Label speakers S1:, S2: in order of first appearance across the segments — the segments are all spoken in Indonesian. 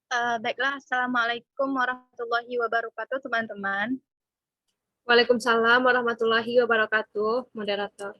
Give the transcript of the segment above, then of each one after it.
S1: Baiklah, Assalamualaikum warahmatullahi wabarakatuh, teman-teman.
S2: Waalaikumsalam warahmatullahi wabarakatuh, moderator.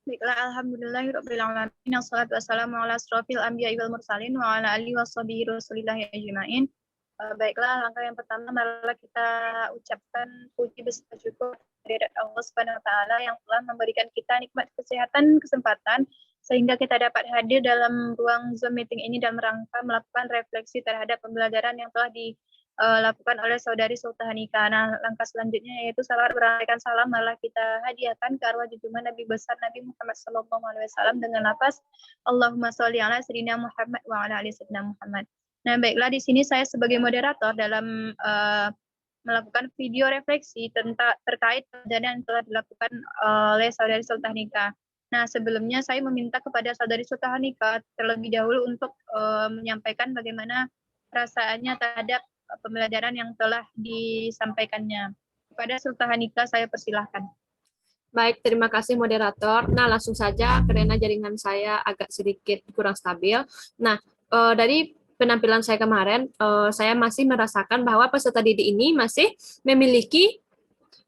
S1: Baiklah, alhamdulillahirrahmanirrahim. Assalatu wassalamu ala asrofil anbiya'i wal mursalin wa ala alihi wa sahbihi rasulillahi ajma'in. Baiklah, langkah yang pertama marilah kita ucapkan puji beserta syukur kehadirat Allah Subhanahu wa taala yang telah memberikan kita nikmat kesehatan, kesempatan sehingga kita dapat hadir dalam ruang Zoom meeting ini dan merangka melakukan refleksi terhadap pembelajaran yang telah dilakukan oleh saudari Sultahanika. Nah, langkah selanjutnya yaitu salawat beranaikan salam malah kita hadiahkan ke arwah junjungan Nabi besar Nabi Muhammad SAW dengan lafaz Allahumma sholli ala sayyidina Muhammad wa ala ali sayyidina Muhammad. Nah, baiklah, di sini saya sebagai moderator dalam melakukan video refleksi terkait pembelajaran yang telah dilakukan oleh saudari Sultahanika. Nah, sebelumnya saya meminta kepada saudari Sultahanika terlebih dahulu untuk menyampaikan bagaimana perasaannya terhadap pembelajaran yang telah disampaikannya. Kepada Sultahanika saya persilahkan.
S2: Baik, terima kasih moderator. Nah, langsung saja karena jaringan saya agak sedikit kurang stabil. Nah, dari penampilan saya kemarin, saya masih merasakan bahwa peserta didik ini masih memiliki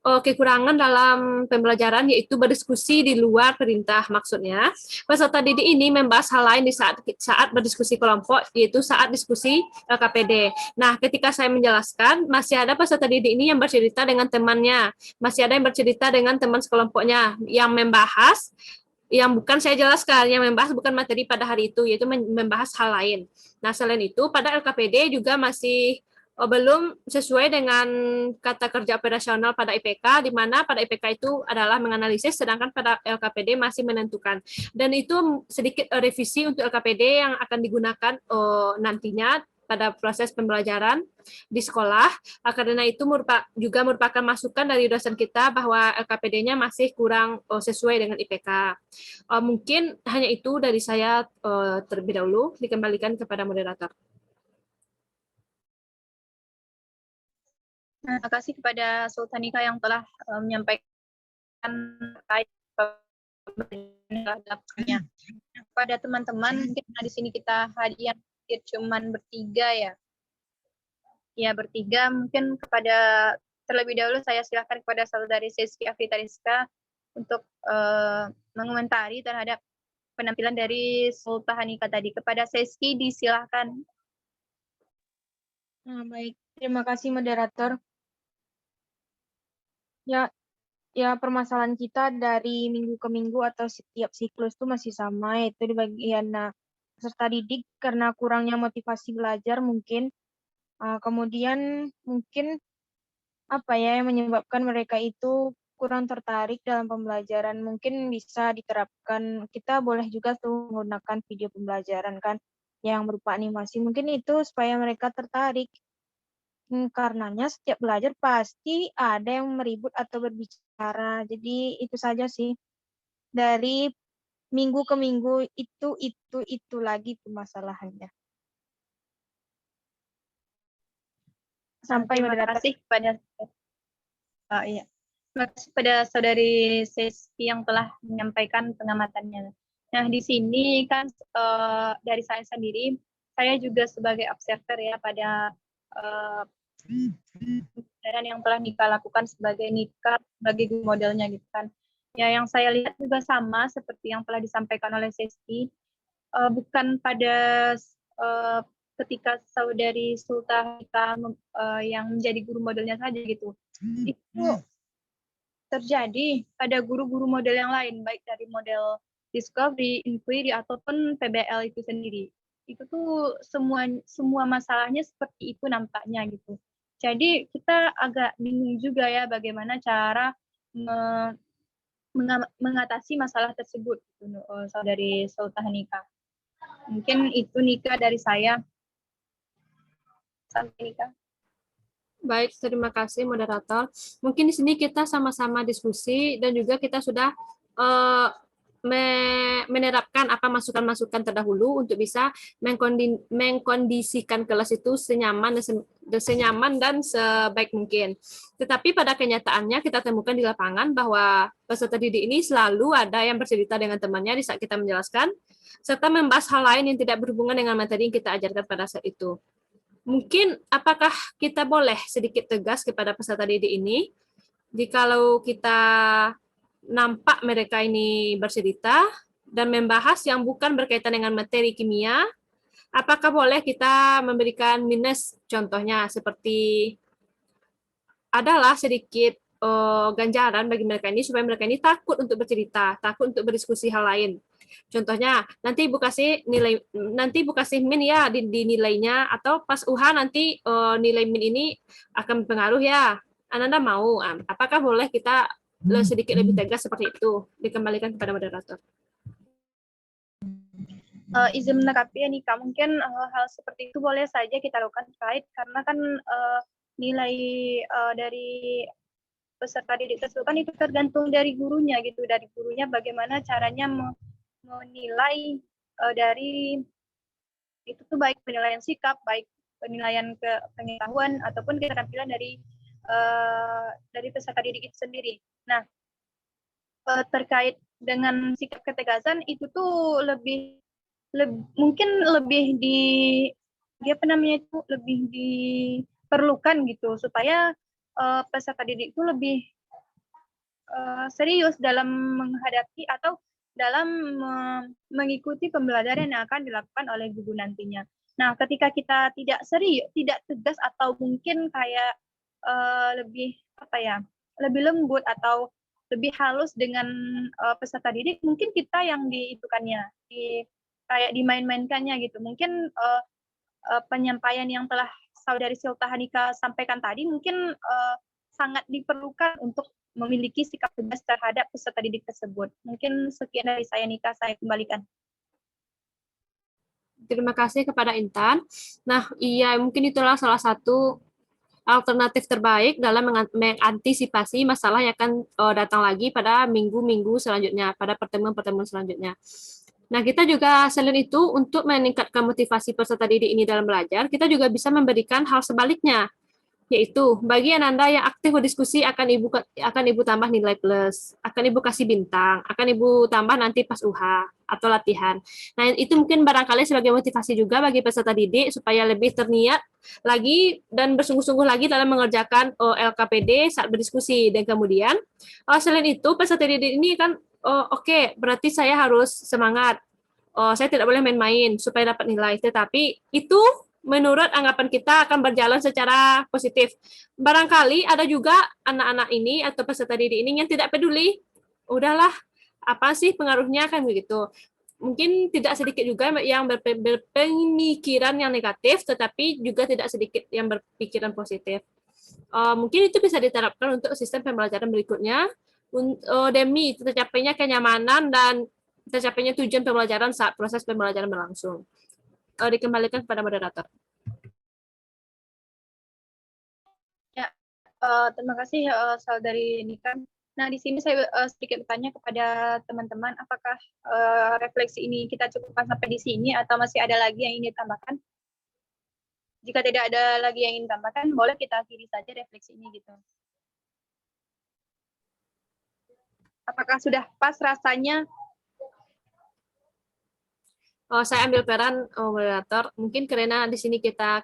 S2: kekurangan dalam pembelajaran, yaitu berdiskusi di luar perintah. Maksudnya, peserta didik ini membahas hal lain di saat berdiskusi kelompok, yaitu saat diskusi LKPD. Nah, ketika saya menjelaskan, masih ada peserta didik ini yang bercerita dengan temannya, masih ada yang bercerita dengan teman sekelompoknya, yang membahas yang bukan saya jelaskan, yang membahas bukan materi pada hari itu, yaitu membahas hal lain. Nah, selain itu, pada LKPD juga masih belum sesuai dengan kata kerja operasional pada IPK, di mana pada IPK itu adalah menganalisis, sedangkan pada LKPD masih menentukan. Dan itu sedikit revisi untuk LKPD yang akan digunakan nantinya pada proses pembelajaran di sekolah. Karena itu juga merupakan masukan dari dosen kita bahwa LKPD-nya masih kurang sesuai dengan IPK. Mungkin hanya itu dari saya terlebih dahulu, dikembalikan kepada moderator.
S1: Terima kasih kepada Sultanika yang telah menyampaikan terkait pembelajarannya. Kepada teman-teman, mungkin di sini kita hadir cuman bertiga ya. Ya, bertiga. Mungkin terlebih dahulu saya silakan kepada saudari Seski Afritariska untuk mengomentari terhadap penampilan dari Sultahanika tadi. Kepada Seski disilahkan.
S3: Baik, terima kasih moderator. Ya, permasalahan kita dari minggu ke minggu atau setiap siklus itu masih sama, yaitu di bagian peserta didik karena kurangnya motivasi belajar mungkin. Kemudian mungkin yang menyebabkan mereka itu kurang tertarik dalam pembelajaran. Mungkin bisa diterapkan, kita boleh juga tuh menggunakan video pembelajaran kan yang berupa animasi. Mungkin itu supaya mereka tertarik. Karenanya setiap belajar pasti ada yang meribut atau berbicara. Jadi itu saja sih. Dari minggu ke minggu itu lagi permasalahannya.
S1: Sampai terima kasih kepada terima kasih kepada saudari Seski yang telah menyampaikan pengamatannya. Nah, di sini kan dari saya sendiri, saya juga sebagai observer ya pada pembelajaran yang telah Nika lakukan sebagai guru modelnya gitu kan. Ya, yang saya lihat juga sama seperti yang telah disampaikan oleh Seski, bukan pada ketika saudari Sultahanika yang menjadi guru modelnya saja gitu. Itu terjadi pada guru-guru model yang lain, baik dari model discovery, inquiry, ataupun PBL itu sendiri. Itu tuh semua masalahnya seperti itu nampaknya gitu. Jadi kita agak bingung juga ya bagaimana cara mengatasi masalah tersebut, gitu, saudari Sultahanika. Mungkin itu Nika dari saya. Sampai Nika.
S2: Baik, terima kasih moderator. Mungkin di sini kita sama-sama diskusi dan juga kita sudah menerapkan apa masukan-masukan terdahulu untuk bisa mengkondisikan kelas itu senyaman dan sebaik mungkin. Tetapi pada kenyataannya kita temukan di lapangan bahwa peserta didik ini selalu ada yang bercerita dengan temannya di saat kita menjelaskan, serta membahas hal lain yang tidak berhubungan dengan materi yang kita ajarkan pada saat itu. Mungkin apakah kita boleh sedikit tegas kepada peserta didik ini, jikalau kita nampak mereka ini bercerita dan membahas yang bukan berkaitan dengan materi kimia, apakah boleh kita memberikan minus? Contohnya seperti adalah sedikit ganjaran bagi mereka ini supaya mereka ini takut untuk bercerita, takut untuk berdiskusi hal lain. Contohnya, nanti Ibu kasih min ya di nilainya, atau pas UH nanti nilai min ini akan berpengaruh ya. Ananda mau, apakah boleh kita sedikit lebih tegas seperti itu? Dikembalikan kepada moderator.
S1: Izin menanggapi ya Nika, mungkin hal seperti itu boleh saja kita lakukan terkait karena kan nilai dari peserta didik tersebut kan itu tergantung dari gurunya gitu, dari gurunya bagaimana caranya menilai dari itu tuh baik penilaian sikap, baik penilaian pengetahuan ataupun keterampilan dari peserta didik itu sendiri. Nah, terkait dengan sikap ketegasan itu tuh mungkin lebih lebih diperlukan gitu supaya peserta didik itu lebih serius dalam menghadapi atau dalam mengikuti pembelajaran yang akan dilakukan oleh guru nantinya. Nah, ketika kita tidak serius, tidak tegas atau mungkin kayak lebih lebih lembut atau lebih halus dengan peserta didik, mungkin kita yang kayak dimain-mainkannya gitu. Mungkin penyampaian yang telah Saudari Sultahanika sampaikan tadi mungkin sangat diperlukan untuk memiliki sikap tegas terhadap peserta didik tersebut. Mungkin sekian dari saya, Nika, saya kembalikan.
S2: Terima kasih kepada Intan. Nah, iya, mungkin itulah salah satu alternatif terbaik dalam mengantisipasi masalah yang akan datang lagi pada minggu-minggu selanjutnya, pada pertemuan-pertemuan selanjutnya. Nah, kita juga selain itu, untuk meningkatkan motivasi peserta didik ini dalam belajar, kita juga bisa memberikan hal sebaliknya, yaitu bagi Ananda yang aktif berdiskusi akan Ibu tambah nilai plus, akan Ibu kasih bintang, akan Ibu tambah nanti pas UH atau latihan. Nah, itu mungkin barangkali sebagai motivasi juga bagi peserta didik supaya lebih terniat lagi dan bersungguh-sungguh lagi dalam mengerjakan LKPD saat berdiskusi. Dan kemudian selain itu peserta didik ini kan oke, berarti saya harus semangat. Saya tidak boleh main-main supaya dapat nilai, tetapi itu menurut anggapan kita akan berjalan secara positif. Barangkali ada juga anak-anak ini atau peserta didik ini yang tidak peduli. Udahlah, apa sih pengaruhnya kan begitu. Mungkin tidak sedikit juga yang berpemikiran yang negatif, tetapi juga tidak sedikit yang berpikiran positif. Mungkin itu bisa diterapkan untuk sistem pembelajaran berikutnya, demi tercapainya kenyamanan dan tercapainya tujuan pembelajaran saat proses pembelajaran berlangsung. Dikembalikan kepada moderator.
S1: Ya, terima kasih Saudari Nika. Nah, di sini saya sedikit bertanya kepada teman-teman, apakah refleksi ini kita cukupkan sampai di sini atau masih ada lagi yang ingin ditambahkan? Jika tidak ada lagi yang ingin ditambahkan, boleh kita akhiri saja refleksi ini gitu. Apakah sudah pas rasanya?
S2: Saya ambil peran moderator. Mungkin karena di sini kita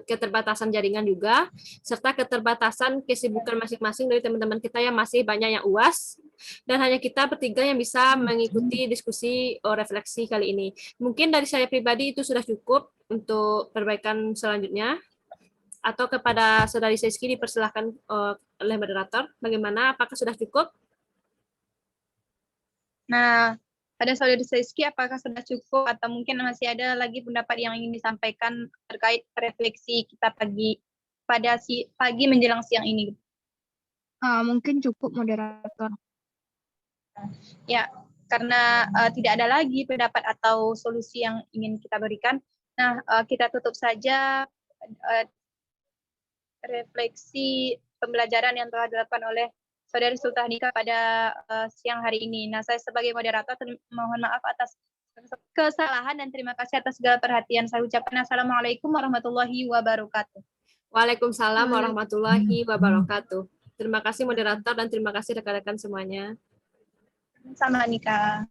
S2: keterbatasan jaringan juga, serta keterbatasan kesibukan masing-masing dari teman-teman kita yang masih banyak yang UAS, dan hanya kita bertiga yang bisa mengikuti diskusi refleksi kali ini. Mungkin dari saya pribadi itu sudah cukup untuk perbaikan selanjutnya. Atau kepada Saudari Seski dipersilahkan oleh moderator. Bagaimana? Apakah sudah cukup?
S1: Nah, pada Saudari Seski, apakah sudah cukup atau mungkin masih ada lagi pendapat yang ingin disampaikan terkait refleksi kita pada pagi menjelang siang ini?
S3: Mungkin cukup moderator.
S1: Ya, karena tidak ada lagi pendapat atau solusi yang ingin kita berikan. Nah, kita tutup saja refleksi pembelajaran yang telah dilakukan oleh Saudari Sultahanika pada siang hari ini. Nah, saya sebagai moderator mohon maaf atas kesalahan dan terima kasih atas segala perhatian. Saya ucapkan Assalamualaikum warahmatullahi wabarakatuh.
S2: Waalaikumsalam warahmatullahi wabarakatuh. Terima kasih moderator dan terima kasih rekan-rekan semuanya.
S1: Sama Nika.